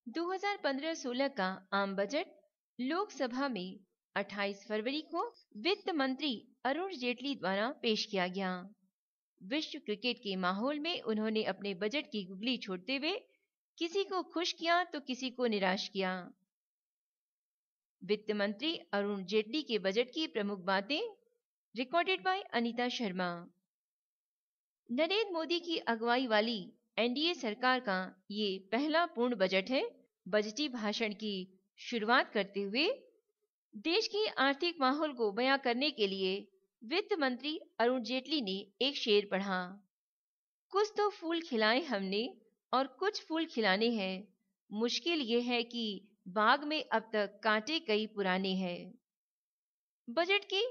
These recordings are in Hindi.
2015-16 का आम बजट लोकसभा में 28 फरवरी को वित्त मंत्री अरुण जेटली द्वारा पेश किया गया। विश्व क्रिकेट के माहौल में उन्होंने अपने बजट की गुगली छोड़ते हुए किसी को खुश किया तो किसी को निराश किया। वित्त मंत्री अरुण जेटली के बजट की प्रमुख बातें, रिकॉर्डेड बाय अनीता शर्मा। नरेंद्र मोदी की अगुवाई वाली एनडीए सरकार का ये पहला पूर्ण बजट है। बजटी भाषण की शुरुआत करते हुए देश के आर्थिक माहौल को बयां करने के लिए वित्त मंत्री अरुण जेटली ने एक शेर पढ़ा। कुछ तो फूल खिलाए हमने और कुछ फूल खिलाने हैं, मुश्किल ये है कि बाग में अब तक कांटे कई पुराने हैं। बजट के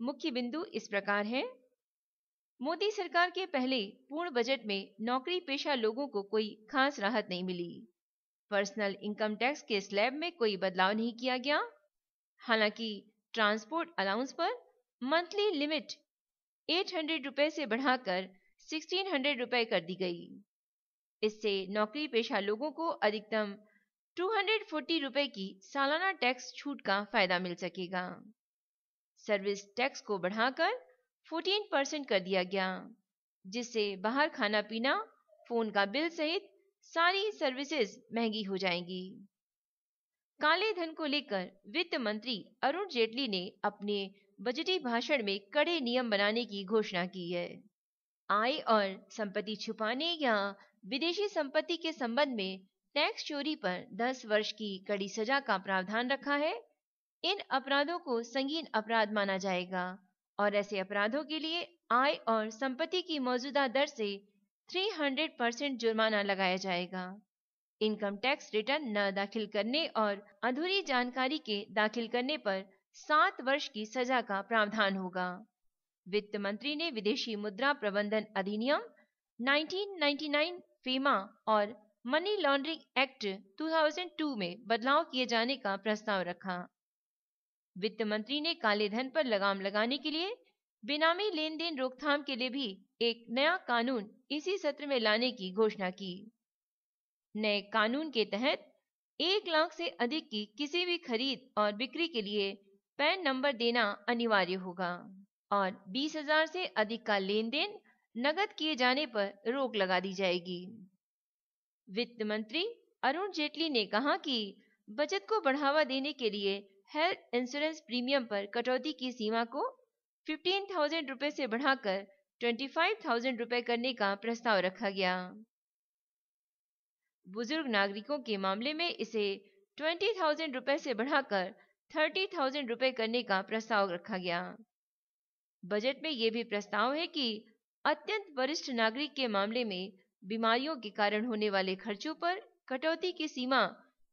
मुख्य बिंदु इस प्रकार हैं। मोदी सरकार के पहले पूर्ण बजट में नौकरी पेशा लोगों को कोई खास राहत नहीं मिली। पर्सनल इनकम टैक्स के स्लैब में कोई बदलाव नहीं किया गया। हालांकि ट्रांसपोर्ट अलाउंस पर मंथली लिमिट 800 रुपए से बढ़ाकर 1600 रुपए कर दी गई। इससे नौकरी पेशा लोगों को अधिकतम 240 रुपए की सालाना टैक्स छूट का फायदा मिल सकेगा। सर्विस टैक्स को बढ़ाकर 14% कर दिया गया, जिससे बाहर खाना पीना, फोन का बिल सहित सारी सर्विसेज महंगी हो जाएंगी। काले धन को लेकर वित्त मंत्री अरुण जेटली ने अपने बजटी भाषण में कड़े नियम बनाने की घोषणा की है। आय और संपत्ति छुपाने या विदेशी संपत्ति के संबंध में टैक्स चोरी पर 10 वर्ष की कड़ी सजा का प्रावधान रखा है। इन अपराधों को संगीन अपराध माना जाएगा और ऐसे अपराधों के लिए आय और संपत्ति की मौजूदा दर से 300% जुर्माना लगाया जाएगा। इनकम टैक्स रिटर्न न दाखिल करने और अधूरी जानकारी के दाखिल करने पर 7 वर्ष की सजा का प्रावधान होगा। वित्त मंत्री ने विदेशी मुद्रा प्रबंधन अधिनियम 1999 फेमा और मनी लॉन्ड्रिंग एक्ट 2002 में बदलाव किए जाने का प्रस्ताव रखा। वित्त मंत्री ने काले धन पर लगाम लगाने के लिए बेनामी लेन देन रोकथाम के लिए भी एक नया कानून इसी सत्र में लाने की घोषणा की। नए कानून के तहत 1 लाख से अधिक की किसी भी खरीद और बिक्री के लिए पैन नंबर देना अनिवार्य होगा और 20,000 से अधिक का लेन देन नकद किए जाने पर रोक लगा दी जाएगी। वित्त मंत्री अरुण जेटली ने कहा कि बचत को बढ़ावा देने के लिए हेल्थ इंश्योरेंस प्रीमियम पर कटौती की सीमा को 15,000 रुपए से बढ़ाकर 25,000 रुपए करने का प्रस्ताव रखा गया। बुजुर्ग नागरिकों के मामले में इसे 20,000 रुपए से बढ़ाकर 30,000 रुपए करने का प्रस्ताव रखा गया। बजट में यह भी प्रस्ताव है कि अत्यंत वरिष्ठ नागरिक के मामले में बीमारियों के कारण होने वाले खर्चों पर कटौती की सीमा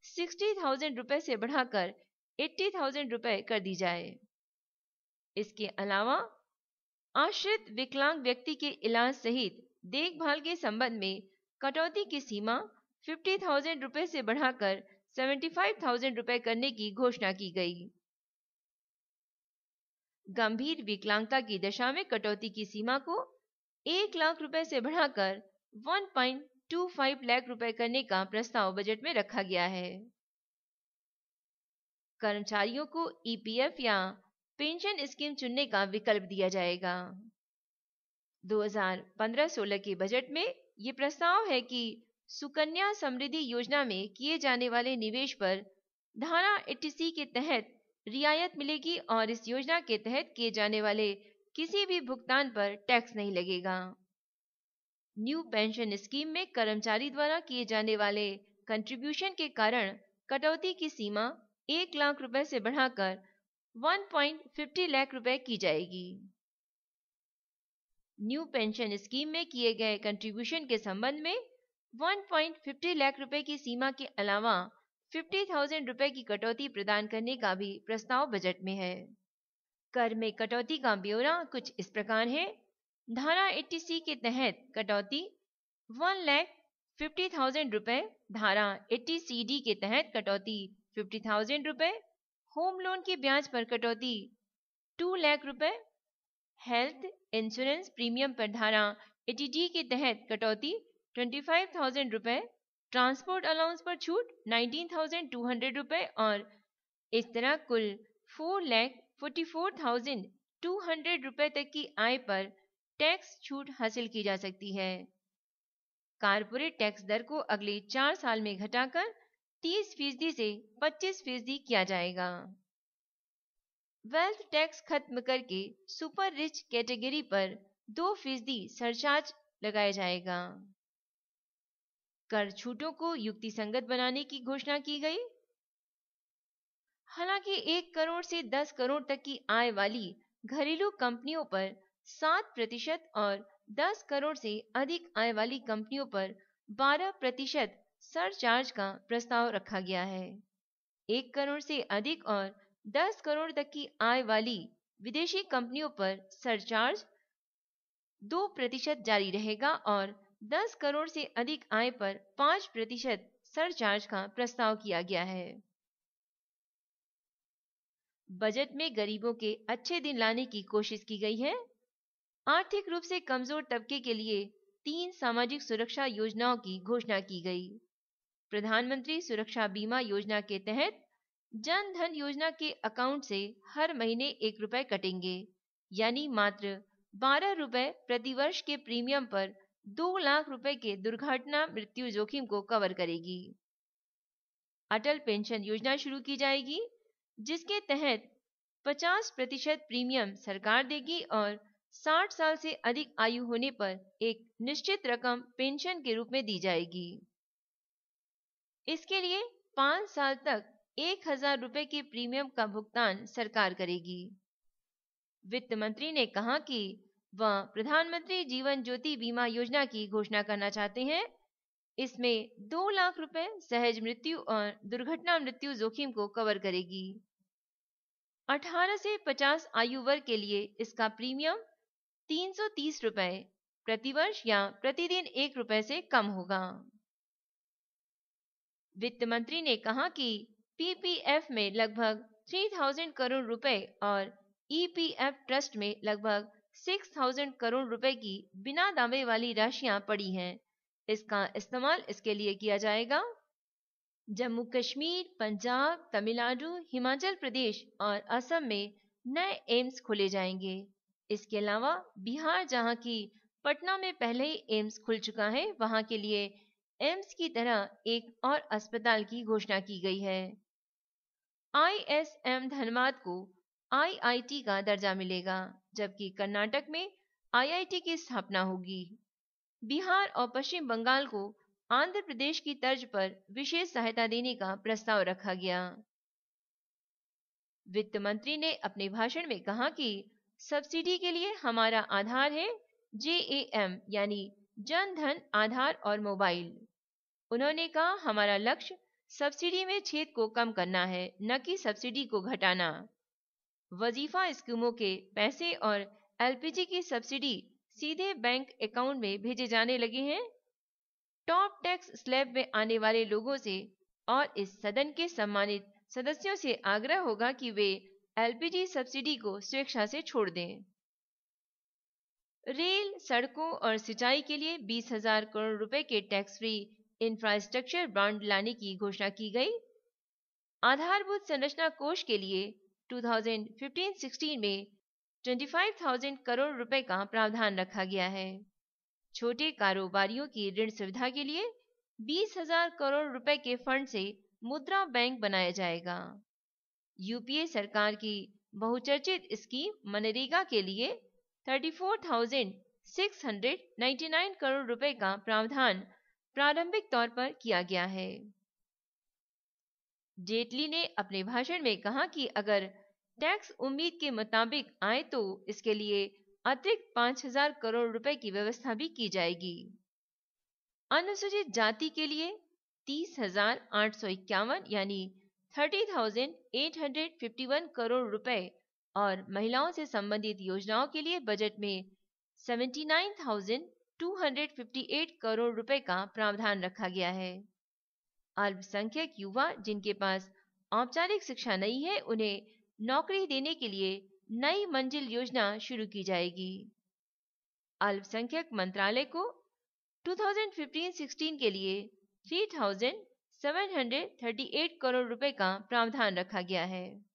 60,000 रुपए से बढ़ाकर 80,000 रुपए कर दी जाए। इसके अलावा आश्रित विकलांग व्यक्ति के इलाज सहित देखभाल के संबंध में कटौती की सीमा 50,000 रुपए से बढ़ाकर 75,000 रुपए करने की घोषणा की गई। गंभीर विकलांगता की दशा में कटौती की सीमा को 1 लाख रुपए से बढ़ाकर 1.25 लाख रुपए करने का प्रस्ताव बजट में रखा गया है। कर्मचारियों को ईपीएफ या पेंशन स्कीम चुनने का विकल्प दिया जाएगा। 2015-16 के बजट में ये प्रस्ताव है कि सुकन्या समृद्धि योजना में किए जाने वाले निवेश पर धारा 80C के तहत रियायत मिलेगी और इस योजना के तहत किए जाने वाले किसी भी भुगतान पर टैक्स नहीं लगेगा। न्यू पेंशन स्कीम में कर्मचारी द्वारा किए जाने वाले कंट्रीब्यूशन के कारण कटौती की सीमा 1 लाख रुपए से बढ़ाकर 1.50 लाख रुपए की जाएगी। न्यू पेंशन स्कीम में किए गए कंट्रीब्यूशन के संबंध में 1.50 लाख रुपए की सीमा के अलावा 50,000 रुपए की कटौती प्रदान करने का भी प्रस्ताव बजट में है। कर में कटौती का ब्यौरा कुछ इस प्रकार है। धारा 80C के तहत कटौती 1,50,000 रुपए, धारा 80CD के तहत कटौती 50,000 रुपए, होम लोन के ब्याज पर कटौती 2 लाख रुपए, हेल्थ इंश्योरेंस प्रीमियम पर धारा 80D के तहत कटौती 25,000 रुपए, ट्रांसपोर्ट अलाउंस पर छूट 19,200 रुपए और इस तरह कुल 4,44,200 रुपए तक की आय पर टैक्स छूट हासिल की जा सकती है। कारपोरेट टैक्स दर को अगले 4 साल में घटाकर 30% से 25% किया जाएगा। वेल्थ टैक्स खत्म करके सुपर रिच कैटेगरी पर 2% सरचार्ज लगाया जाएगा। कर छूटों को युक्तिसंगत बनाने की घोषणा की गई। हालांकि 1 करोड़ से 10 करोड़ तक की आय वाली घरेलू कंपनियों पर 7% और 10 करोड़ से अधिक आय वाली कंपनियों पर 12% सरचार्ज का प्रस्ताव रखा गया है। 1 करोड़ से अधिक और 10 करोड़ तक की आय वाली विदेशी कंपनियों पर सरचार्ज 2% जारी रहेगा और 10 करोड़ से अधिक आय पर 5% सरचार्ज का प्रस्ताव किया गया है। बजट में गरीबों के अच्छे दिन लाने की कोशिश की गई है। आर्थिक रूप से कमजोर तबके के लिए 3 सामाजिक सुरक्षा योजनाओं की घोषणा की गई। प्रधानमंत्री सुरक्षा बीमा योजना के तहत जन धन योजना के अकाउंट से हर महीने 1 रुपए कटेंगे, यानी मात्र 12 रुपए प्रति वर्ष के प्रीमियम पर 2 लाख रुपए के दुर्घटना मृत्यु जोखिम को कवर करेगी। अटल पेंशन योजना शुरू की जाएगी, जिसके तहत 50% प्रीमियम सरकार देगी और 60 साल से अधिक आयु होने पर एक निश्चित रकम पेंशन के रूप में दी जाएगी। इसके लिए 5 साल तक 1,000 रुपए के प्रीमियम का भुगतान सरकार करेगी। वित्त मंत्री ने कहा कि वह प्रधानमंत्री जीवन ज्योति बीमा योजना की घोषणा करना चाहते हैं। इसमें 2 लाख रुपए सहज मृत्यु और दुर्घटना मृत्यु जोखिम को कवर करेगी। 18 से 50 आयु वर्ग के लिए इसका प्रीमियम 330 रुपए प्रति वर्ष या प्रतिदिन 1 रुपए से कम होगा। वित्त मंत्री ने कहा कि पीपीएफ में लगभग 3,000 करोड़ रुपए और ईपीएफ ट्रस्ट में लगभग 6,000 करोड़ रुपए की बिना दावे वाली राशियां पड़ी हैं। इसका इस्तेमाल इसके लिए किया जाएगा। जम्मू कश्मीर, पंजाब, तमिलनाडु, हिमाचल प्रदेश और असम में नए एम्स खोले जाएंगे। इसके अलावा बिहार, जहां की पटना में पहले ही एम्स खुल चुका है, वहां के लिए एम्स की तरह एक और अस्पताल की घोषणा की गई है। आईएसएम धनबाद को आईआईटी का दर्जा मिलेगा, जबकि कर्नाटक में आईआईटी की स्थापना होगी। बिहार और पश्चिम बंगाल को आंध्र प्रदेश की तर्ज पर विशेष सहायता देने का प्रस्ताव रखा गया। वित्त मंत्री ने अपने भाषण में कहा कि सब्सिडी के लिए हमारा आधार है जेएएम, यानी जन धन आधार और मोबाइल। उन्होंने कहा, हमारा लक्ष्य सब्सिडी में छेद को कम करना है, न कि सब्सिडी को घटाना। वजीफा स्कीमों के पैसे और एलपीजी की सब्सिडी सीधे बैंक अकाउंट में भेजे जाने लगे हैं। टॉप टैक्स स्लैब में आने वाले लोगों से और इस सदन के सम्मानित सदस्यों से आग्रह होगा कि वे एलपीजी सब्सिडी को स्वेच्छा से छोड़ दें। रेल, सड़कों और सिंचाई के लिए 20,000 करोड़ रुपए के टैक्स फ्री इंफ्रास्ट्रक्चर बॉन्ड लाने की घोषणा की गई। आधारभूत संरचना कोष के लिए 2015-16 में 25,000 करोड़ रुपए का प्रावधान रखा गया है। छोटे कारोबारियों की ऋण सुविधा के लिए 20,000 करोड़ रुपए के फंड से मुद्रा बैंक बनाया जाएगा। यूपीए सरकार की बहुचर्चित स्कीम मनरेगा के लिए 34,699 करोड़ रुपए का प्रावधान प्रारंभिक तौर पर किया गया है। जेटली ने अपने भाषण में कहा कि अगर टैक्स उम्मीद के मुताबिक आए तो इसके लिए अतिरिक्त 5,000 करोड़ रुपए की व्यवस्था भी की जाएगी। अनुसूचित जाति के लिए 30,851 यानी 30,851 करोड़ रुपए और महिलाओं से संबंधित योजनाओं के लिए बजट में 79,258 करोड़ रुपए का प्रावधान रखा गया है। अल्पसंख्यक युवा जिनके पास औपचारिक शिक्षा नहीं है, उन्हें नौकरी देने के लिए नई मंजिल योजना शुरू की जाएगी। अल्पसंख्यक मंत्रालय को 2015-16 के लिए 3,738 करोड़ रुपए का प्रावधान रखा गया है।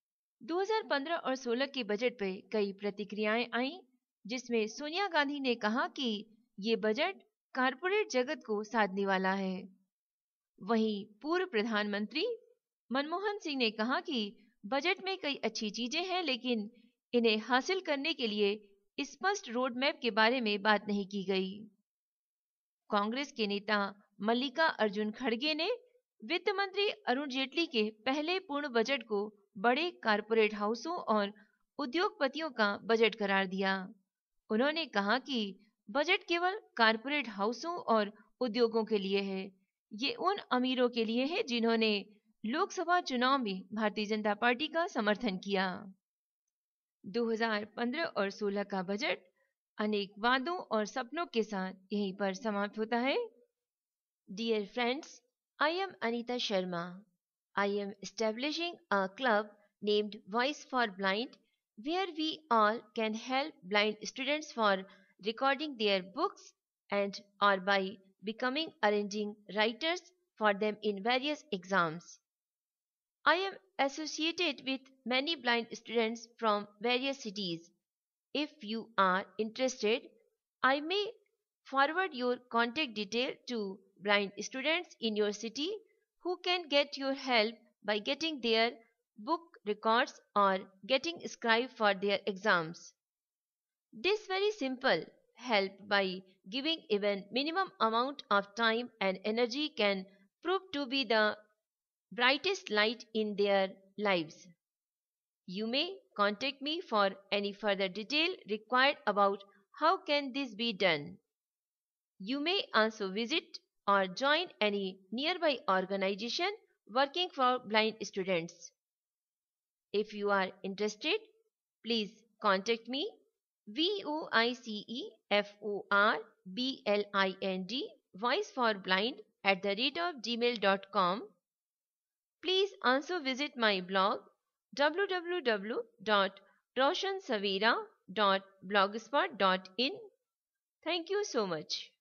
2015 और 16 के बजट पे कई प्रतिक्रियाएं आईं, जिसमें सोनिया गांधी ने कहा कि ये बजट कारपोरेट जगत को साधने वाला है। वहीं पूर्व प्रधानमंत्री मनमोहन सिंह ने कहा कि बजट में कई अच्छी चीजें हैं, लेकिन इन्हें हासिल करने के लिए स्पष्ट रोड मैप के बारे में बात नहीं की गई। कांग्रेस के नेता मल्लिका अर्जुन खड़गे ने वित्त मंत्री अरुण जेटली के पहले पूर्ण बजट को बड़े कारपोरेट हाउसों और उद्योगपतियों का बजट करार दिया। उन्होंने कहा कि बजट केवल कारपोरेट हाउसों और उद्योगों के लिए है। ये उन अमीरों के लिए है जिन्होंने लोकसभा चुनाव में भारतीय जनता पार्टी का समर्थन किया। 2015 और 16 का बजट अनेक वादों और सपनों के साथ यहीं पर समाप्त होता है। Dear friends, I am Anita Sharma. I am establishing a club named Voice for Blind, where we all can help blind students for recording their books and or by becoming arranging writers for them in various exams. I am associated with many blind students from various cities. If you are interested, I may forward your contact detail to blind students in your city who can get your help by getting their book records or getting scribe for their exams. This very simple help by giving even minimum amount of time and energy can prove to be the brightest light in their lives. You may contact me for any further detail required about how can this be done. You may also visit or join any nearby organization working for blind students. If you are interested, please contact me voiceforblind voiceforblind@gmail.com. Please also visit my blog www.roshansavera.blogspot.in. Thank you so much.